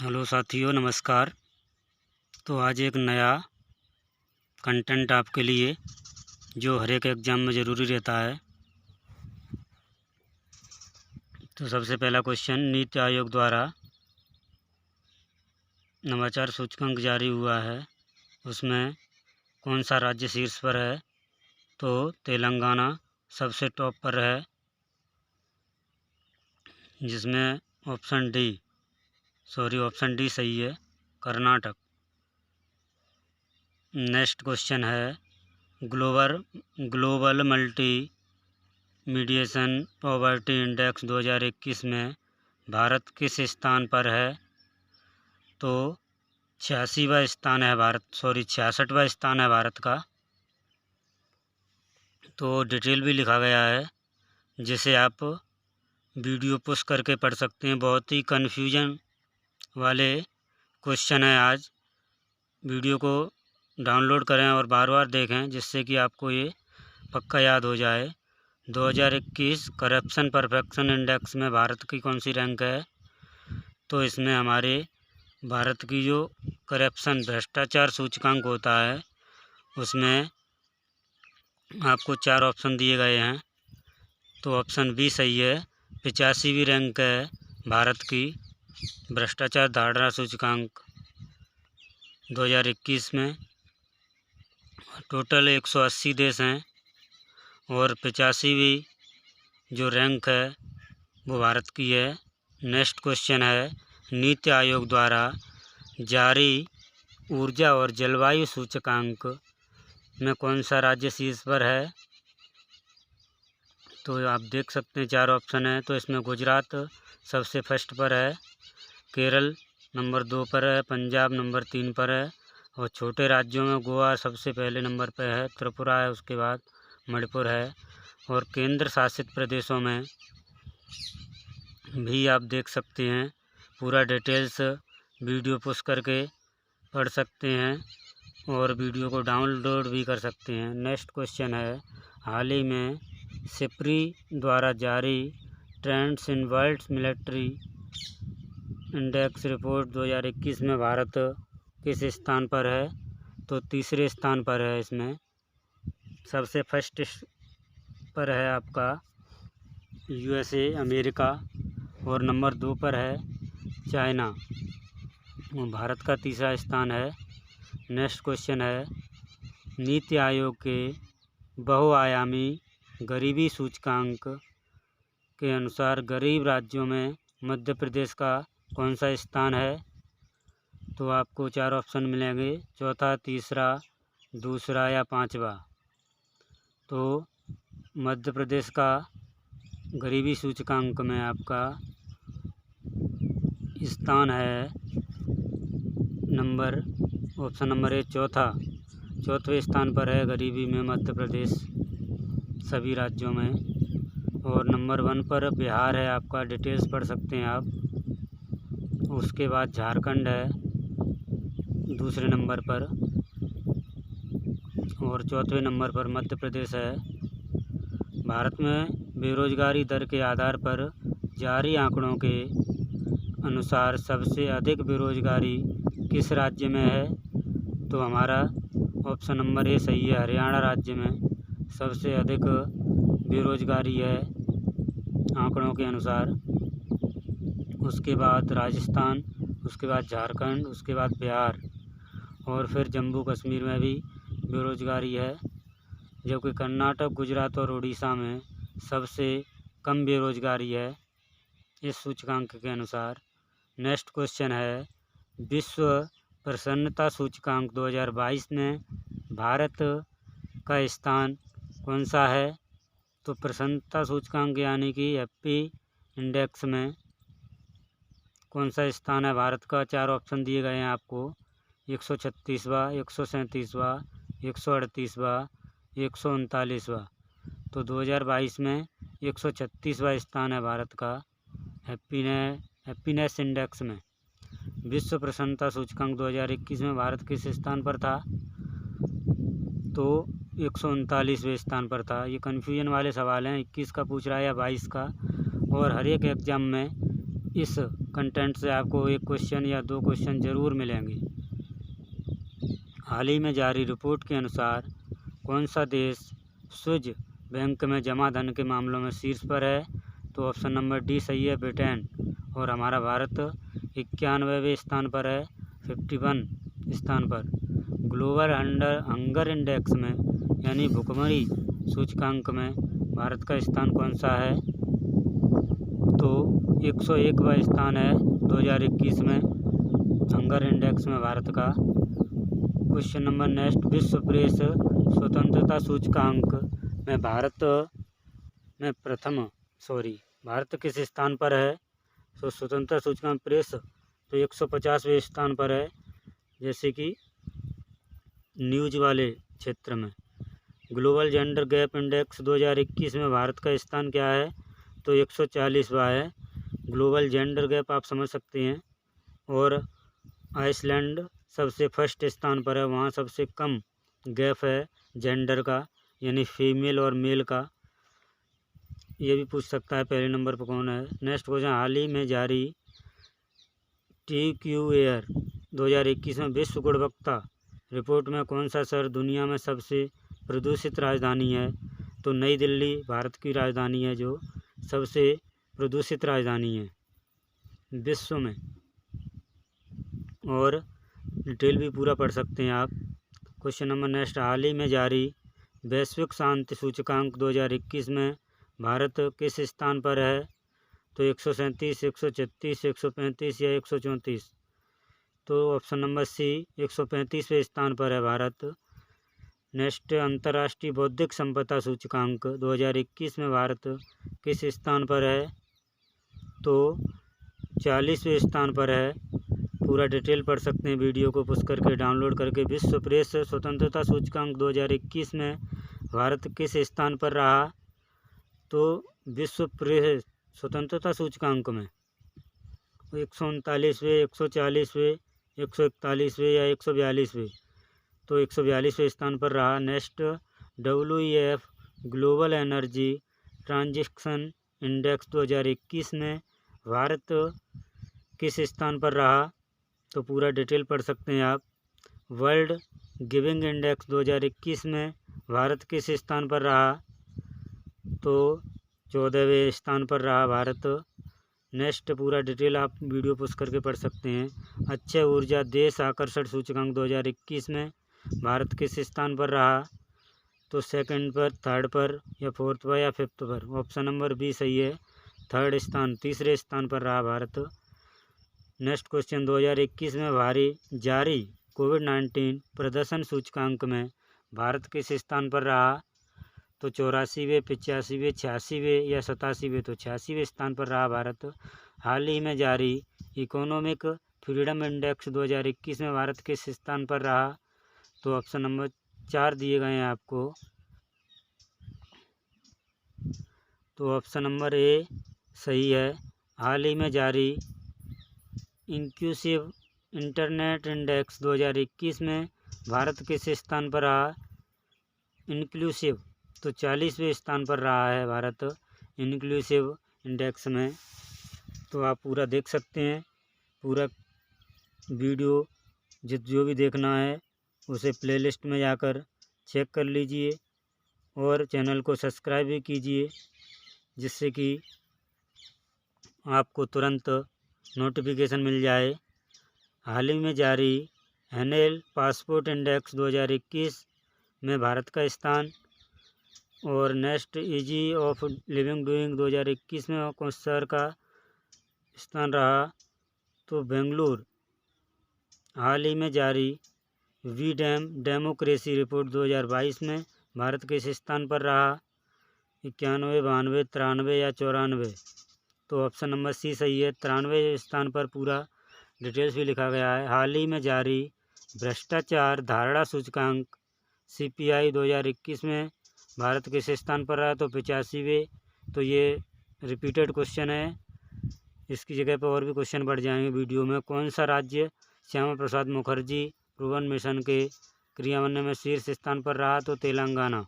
Hello साथियों, नमस्कार। तो आज एक नया कंटेंट आपके लिए जो हर एक एग्ज़ाम में ज़रूरी रहता है। तो सबसे पहला क्वेश्चन, नीति आयोग द्वारा नवाचार सूचकांक जारी हुआ है, उसमें कौन सा राज्य शीर्ष पर है? तो तेलंगाना सबसे टॉप पर है, जिसमें ऑप्शन डी सही है, कर्नाटक। नेक्स्ट क्वेश्चन है, global multi mediation poverty index 2021 में भारत किस स्थान पर है? तो 66वां स्थान है 66वां स्थान है भारत का। तो डिटेल भी लिखा गया है, जिसे आप वीडियो पुश करके पढ़ सकते हैं। बहुत ही कन्फ्यूजन वाले क्वेश्चन है। आज वीडियो को डाउनलोड करें और बार बार देखें, जिससे कि आपको ये पक्का याद हो जाए। 2021 करप्शन परफेक्शन इंडेक्स में भारत की कौन सी रैंक है? तो इसमें हमारे भारत की जो करप्शन भ्रष्टाचार सूचकांक होता है, उसमें आपको 4 ऑप्शन दिए गए हैं। तो ऑप्शन बी सही है, 85वीं रैंक है भारत की भ्रष्टाचार धारणा सूचकांक 2021 में। टोटल 180 देश हैं और 85वीं जो रैंक है वो भारत की है। नेक्स्ट क्वेश्चन है, नीति आयोग द्वारा जारी ऊर्जा और जलवायु सूचकांक में कौन सा राज्य शीर्ष पर है? तो आप देख सकते हैं 4 ऑप्शन है। तो इसमें गुजरात सबसे फर्स्ट पर है, केरल नंबर 2 पर है, पंजाब नंबर 3 पर है, और छोटे राज्यों में गोवा सबसे पहले नंबर पर है, त्रिपुरा है, उसके बाद मणिपुर है। और केंद्र शासित प्रदेशों में भी आप देख सकते हैं, पूरा डिटेल्स वीडियो पुश करके पढ़ सकते हैं और वीडियो को डाउनलोड भी कर सकते हैं। नेक्स्ट क्वेश्चन है, हाल ही में सिप्री द्वारा जारी trends in world military index report 2021 में भारत किस स्थान पर है? तो तीसरे स्थान पर है। इसमें सबसे फर्स्ट पर है आपका USA अमेरिका, और नंबर 2 पर है चाइना, और भारत का तीसरा स्थान है। नेक्स्ट क्वेश्चन है, नीति आयोग के बहुआयामी गरीबी सूचकांक के अनुसार गरीब राज्यों में मध्य प्रदेश का कौन सा स्थान है? तो आपको 4 ऑप्शन मिलेंगे, चौथा, तीसरा, दूसरा या 5वां। तो मध्य प्रदेश का गरीबी सूचकांक में आपका स्थान है ऑप्शन नंबर ए, चौथे स्थान पर है गरीबी में मध्य प्रदेश सभी राज्यों में। और नंबर 1 पर बिहार है आपका, डिटेल्स पढ़ सकते हैं आप। उसके बाद झारखंड है दूसरे नंबर पर, और चौथे नंबर पर मध्य प्रदेश है। भारत में बेरोजगारी दर के आधार पर जारी आंकड़ों के अनुसार सबसे अधिक बेरोजगारी किस राज्य में है? तो हमारा ऑप्शन नंबर ए सही है, हरियाणा राज्य में सबसे अधिक बेरोजगारी है आंकड़ों के अनुसार। उसके बाद राजस्थान, उसके बाद झारखंड, उसके बाद बिहार, और फिर जम्मू कश्मीर में भी बेरोजगारी है, जबकि कर्नाटक, गुजरात और उड़ीसा में सबसे कम बेरोजगारी है इस सूचकांक के अनुसार। नेक्स्ट क्वेश्चन है, विश्व प्रसन्नता सूचकांक 2022 में भारत का स्थान कौन सा है? तो प्रसन्नता सूचकांक यानी कि हैप्पी इंडेक्स में कौन सा स्थान है भारत का? 4 ऑप्शन दिए गए हैं आपको, 136वां, 137वां, 138वां, 139वां। तो 2022 में 136वां स्थान है भारत का हैप्पीनेस इंडेक्स में। विश्व प्रसन्नता सूचकांक 2021 में भारत किस स्थान पर था? तो 139वें स्थान पर था। ये कन्फ्यूजन वाले सवाल हैं, 21 का पूछ रहा है या 22 का, और हर एक एग्ज़ाम में इस कंटेंट से आपको एक क्वेश्चन या 2 क्वेश्चन ज़रूर मिलेंगे। हाल ही में जारी रिपोर्ट के अनुसार कौन सा देश स्विस बैंक में जमा धन के मामलों में शीर्ष पर है? तो ऑप्शन नंबर डी सही है, ब्रिटेन। और हमारा भारत 91वें स्थान पर है, 51 स्थान पर। ग्लोबल हंगर इंडेक्स में यानी भुखमरी सूचकांक में भारत का स्थान कौन सा है? तो 101वां स्थान है 2021 में हंगर इंडेक्स में भारत का। क्वेश्चन नंबर नेक्स्ट, विश्व प्रेस स्वतंत्रता सूचकांक में भारत किस स्थान पर है? तो स्वतंत्रता सूचकांक प्रेस तो 150वें स्थान पर है, जैसे कि न्यूज़ वाले क्षेत्र में। ग्लोबल जेंडर गैप इंडेक्स 2021 में भारत का स्थान क्या है? तो 140वां है। ग्लोबल जेंडर गैप आप समझ सकते हैं। और आइसलैंड सबसे फर्स्ट स्थान पर है, वहाँ सबसे कम गैप है जेंडर का, यानी फीमेल और मेल का। ये भी पूछ सकता है पहले नंबर पर कौन है। नेक्स्ट क्वेश्चन, हाल ही में जारी TQAir 2021 में विश्व गुणवत्ता रिपोर्ट में कौन सा शहर दुनिया में सबसे प्रदूषित राजधानी है? तो नई दिल्ली भारत की राजधानी है जो सबसे प्रदूषित राजधानी है विश्व में। और डिटेल भी पूरा पढ़ सकते हैं आप। क्वेश्चन नंबर नेक्स्ट, हाल ही में जारी वैश्विक शांति सूचकांक 2021 में भारत किस स्थान पर है? तो 137, 136, 135 या 134? तो ऑप्शन नंबर सी 135वें स्थान पर है भारत। नेक्स्ट, अंतर्राष्ट्रीय बौद्धिक संपदा सूचकांक 2021 में भारत किस स्थान पर है? तो 40वें स्थान पर है। पूरा डिटेल पढ़ सकते हैं, वीडियो को पुश करके डाउनलोड करके। विश्व प्रेस स्वतंत्रता सूचकांक 2021 में भारत किस स्थान पर रहा? तो विश्व प्रेस स्वतंत्रता सूचकांक में 139वें, 140वें, 141वें या 142वें? तो 142वें स्थान पर रहा। Next, WEF global energy transition index 2021 में भारत किस स्थान पर रहा? तो पूरा डिटेल पढ़ सकते हैं आप। वर्ल्ड गिविंग इंडेक्स 2021 में भारत किस स्थान पर रहा? तो 14वें स्थान पर रहा भारत। नेक्स्ट, पूरा डिटेल आप वीडियो पुश करके पढ़ सकते हैं। अक्षय ऊर्जा देश आकर्षण सूचकांक 2021 में भारत किस स्थान पर रहा? तो सेकंड पर, थर्ड पर या फोर्थ पर या फिफ्थ पर? ऑप्शन नंबर बी सही है, थर्ड स्थान, तीसरे स्थान पर रहा भारत। नेक्स्ट क्वेश्चन, 2021 में जारी कोविड-19 प्रदर्शन सूचकांक में भारत किस स्थान पर रहा? तो 84वें, 85वें, 86वें या 87वें? तो 86वें स्थान पर रहा भारत। हाल ही में जारी इकोनॉमिक फ्रीडम इंडेक्स 2021 में भारत किस स्थान पर रहा? तो ऑप्शन नंबर 4 दिए गए हैं आपको। तो ऑप्शन नंबर ए सही है। हाल ही में जारी इंक्लूसिव इंटरनेट इंडेक्स 2021 में भारत किस स्थान पर रहा? इंक्लूसिव तो 40वें स्थान पर रहा है भारत इंक्लूसिव इंडेक्स में। तो आप पूरा देख सकते हैं। पूरा वीडियो जो भी देखना है उसे प्लेलिस्ट में जाकर चेक कर लीजिए और चैनल को सब्सक्राइब भी कीजिए, जिससे कि आपको तुरंत नोटिफिकेशन मिल जाए। हाल ही में जारी एनुअल पासपोर्ट इंडेक्स 2021 में भारत का स्थान। और next, easy of living doing 2021 में कौन शहर का स्थान रहा? तो बेंगलुरु। हाल ही में जारी डेमोक्रेसी रिपोर्ट 2022 में भारत किस स्थान पर रहा? 91, 92, 93 या 94? तो ऑप्शन नंबर सी सही है, 93वें स्थान पर। पूरा डिटेल्स भी लिखा गया है। हाल ही में जारी भ्रष्टाचार धारणा सूचकांक CPI 2021 में भारत किस स्थान पर रहा? तो 85वें। तो ये रिपीटेड क्वेश्चन है, इसकी जगह पर और भी क्वेश्चन बढ़ जाएंगे वीडियो में। कौन सा राज्य श्यामा प्रसाद मुखर्जी रुर्बन मिशन के क्रियान्वयन में शीर्ष स्थान पर रहा? तो तेलंगाना।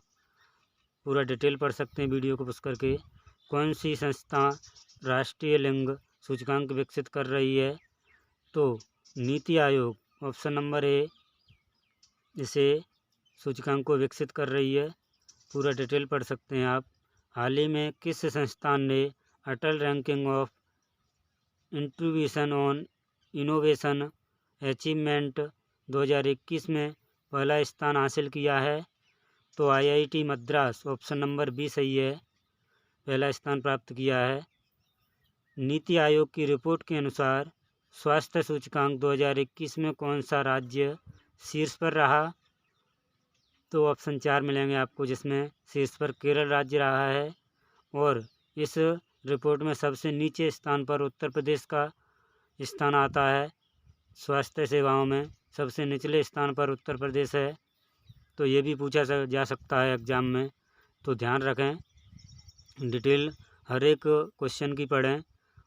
पूरा डिटेल पढ़ सकते हैं वीडियो को पुश करके। कौन सी संस्था राष्ट्रीय लिंग सूचकांक विकसित कर रही है? तो NITI Aayog option number A इसे सूचकांक को विकसित कर रही है। पूरा डिटेल पढ़ सकते हैं आप। हाल ही में किस संस्थान ने Atal ranking of institution on innovation achievement 2021 में पहला स्थान हासिल किया है? तो IIT Madras option number B सही है, पहला स्थान प्राप्त किया है। नीति आयोग की रिपोर्ट के अनुसार स्वास्थ्य सूचकांक 2021 में कौन सा राज्य शीर्ष पर रहा? तो ऑप्शन 4 मिलेंगे आपको, जिसमें शीर्ष पर केरल राज्य रहा है। और इस रिपोर्ट में सबसे नीचे स्थान पर उत्तर प्रदेश का स्थान आता है। स्वास्थ्य सेवाओं में सबसे निचले स्थान पर उत्तर प्रदेश है। तो ये भी पूछा जा सकता है एग्ज़ाम में, तो ध्यान रखें। डिटेल हर एक क्वेश्चन की पढ़ें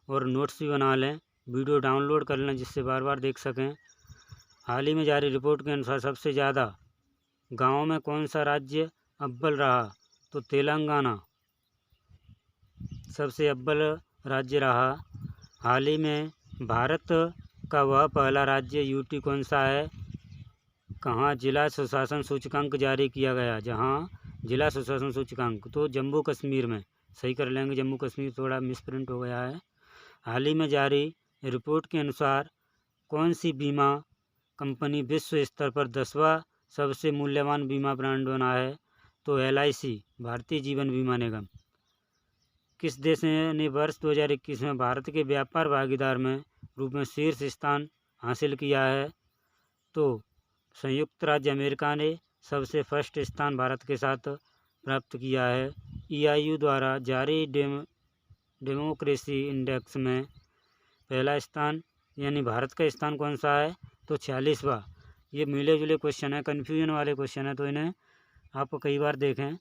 और नोट्स भी बना लें, वीडियो डाउनलोड कर लें जिससे बार बार देख सकें। हाल ही में जारी रिपोर्ट के अनुसार सबसे ज़्यादा गाँव में कौन सा राज्य अव्वल रहा? तो तेलंगाना सबसे अव्वल राज्य रहा। हाल ही में भारत का वह पहला राज्य यूटी कौन सा है? कहाँ जिला सुशासन सूचकांक जारी किया गया? जहाँ जिला सुशासन सूचकांक, तो जम्मू कश्मीर में। सही कर लेंगे, जम्मू कश्मीर थोड़ा मिसप्रिंट हो गया है। हाल ही में जारी रिपोर्ट के अनुसार कौन सी बीमा कंपनी विश्व स्तर पर 10वां सबसे मूल्यवान बीमा ब्रांड बना है? तो LIC भारतीय जीवन बीमा निगम। किस देश ने वर्ष 2021 में भारत के व्यापार भागीदार में रूप में शीर्ष स्थान हासिल किया है? तो संयुक्त राज्य अमेरिका ने सबसे फर्स्ट स्थान भारत के साथ प्राप्त किया है। EIU द्वारा जारी डेमोक्रेसी इंडेक्स में पहला स्थान यानी भारत का स्थान कौन सा है? तो 46वां। ये मिले जुले क्वेश्चन है, कन्फ्यूजन वाले क्वेश्चन है, तो इन्हें आप कई बार देखें।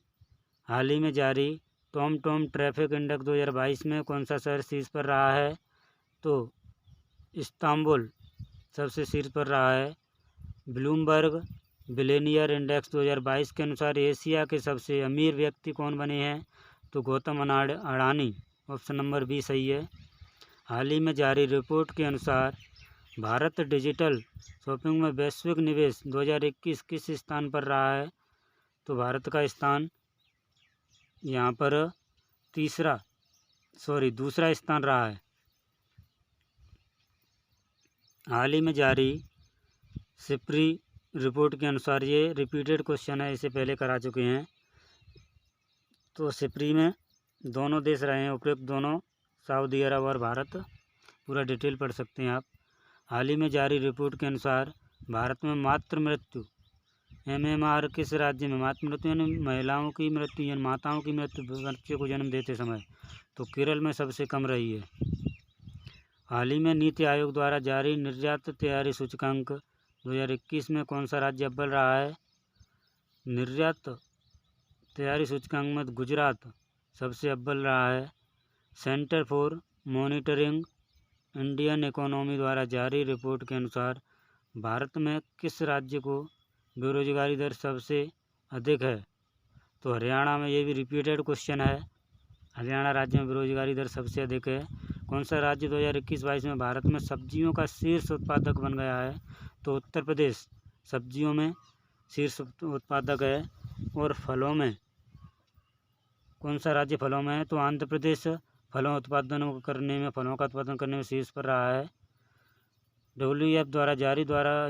हाल ही में जारी टॉम ट्रैफिक इंडेक्स 2022 में कौन सा शहर शीर्ष पर रहा है? तो इस्तांबुल सबसे शीर्ष पर रहा है। ब्लूमबर्ग बिलियनियर इंडेक्स 2022 के अनुसार एशिया के सबसे अमीर व्यक्ति कौन बने हैं? तो Gautam Adani option number B सही है। हाल ही में जारी रिपोर्ट के अनुसार भारत डिजिटल शॉपिंग में वैश्विक निवेश 2021 किस स्थान पर रहा है? तो भारत का स्थान यहाँ पर दूसरा स्थान रहा है। हाल ही में जारी सिप्री रिपोर्ट के अनुसार, ये रिपीटेड क्वेश्चन है, इसे पहले करा चुके हैं। तो सिप्री में दोनों देश रहे हैं उपयुक्त, दोनों सऊदी अरब और भारत। पूरा डिटेल पढ़ सकते हैं आप। हाल ही में जारी रिपोर्ट के अनुसार भारत में मातृ मृत्यु MMR किस राज्य में? मातृ मृत्यु यानी महिलाओं की मृत्यु यानी माताओं की मृत्यु बच्चे को जन्म देते समय, तो केरल में सबसे कम रही है। हाल ही में नीति आयोग द्वारा जारी निर्यात तैयारी सूचकांक 2021 में कौन सा राज्य अव्वल रहा है? निर्यात तैयारी सूचकांक में गुजरात सबसे अव्वल रहा है। Centre for monitoring Indian economy द्वारा जारी रिपोर्ट के अनुसार भारत में किस राज्य को बेरोजगारी दर सबसे अधिक है? तो हरियाणा में। ये भी रिपीटेड क्वेश्चन है, हरियाणा राज्य में बेरोजगारी दर सबसे अधिक है। कौन सा राज्य 2021-22 में भारत में सब्जियों का शीर्ष उत्पादक बन गया है? तो उत्तर प्रदेश सब्जियों में शीर्ष उत्पादक है। और फलों में कौन सा राज्य फलों में है? तो आंध्र प्रदेश फलों का उत्पादन करने में शीर्ष पर रहा है। WEF द्वारा जारी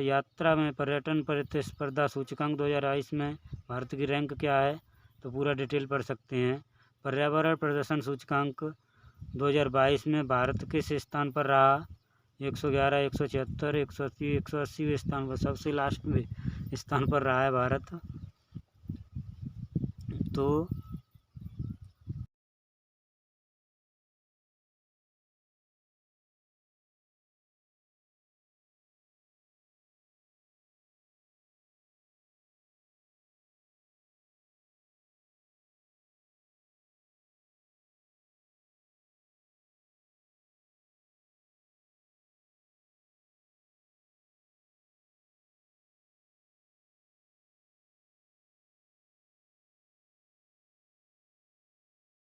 यात्रा में पर्यटन प्रतिस्पर्धा सूचकांक 2022 में भारत की रैंक क्या है? तो पूरा डिटेल पढ़ सकते हैं। पर्यावरण प्रदर्शन सूचकांक 2022 में भारत किस स्थान पर रहा? 111, 176, 180, 180वें स्थान पर, सबसे लास्ट में स्थान पर रहा है भारत। तो